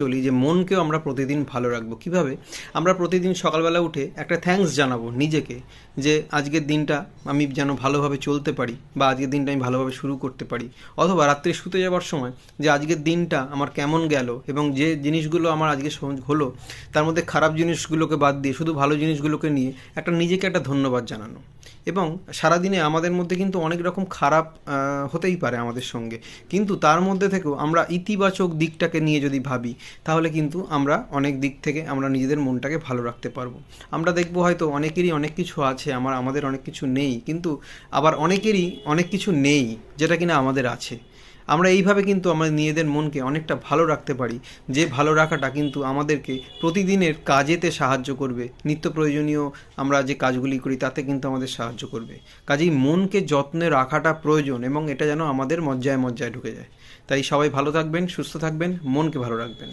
চলি যে মনকেও আমরা প্রতিদিন ভালো রাখবো কিভাবে। আমরা প্রতিদিন সকালবেলা উঠে একটা থ্যাঙ্কস জানাবো নিজেকে, যে আজকের দিনটা আমি যেন ভালোভাবে চলতে পারি বা আজকের দিনটা আমি ভালোভাবে শুরু করতে পারি। অথবা রাত্রে শুতে যাওয়ার সময় যে আজকের দিনটা আমার কেমন গেল এবং যে জিনিসগুলো আমার আজকে হলো তার মধ্যে খারাপ জিনিসগুলোকে বাদ দিয়ে শুধু ভালো জিনিসগুলোকে নিয়ে নিজেকে একটা ধন্যবাদ জানানো। এবং সারাদিনে আমাদের মধ্যে কিন্তু অনেক রকম খারাপ হতেই পারে আমাদের সঙ্গে, কিন্তু তার মধ্যে থেকেও আমরা ইতিবাচক দিকটাকে নিয়ে যদি ভাবি তাহলে কিন্তু আমরা অনেক দিক থেকে আমরা নিজেদের মনটাকে ভালো রাখতে পারবো। আমরা দেখবো হয়তো অনেকেরই অনেক কিছু আছে, আমাদের অনেক কিছু নেই, কিন্তু আবার অনেকেরই অনেক কিছু নেই যেটা কিনা আমাদের আছে। আমরা এইভাবে কিন্তু আমাদের নিজেদের মনকে অনেকটা ভালো রাখতে পারি, যে ভালো রাখাটা কিন্তু আমাদেরকে প্রতিদিনের কাজেতে সাহায্য করবে, নিত্য প্রয়োজনীয় আমরা যে কাজগুলি করি তাতে কিন্তু আমাদের সাহায্য করবে। কাজেই মনকে যত্নে রাখাটা প্রয়োজন এবং এটা যেন আমাদের মজ্জায় মজ্জায় ঢুকে যায়। তাই সবাই ভালো থাকবেন, সুস্থ থাকবেন, মনকে ভালো রাখবেন।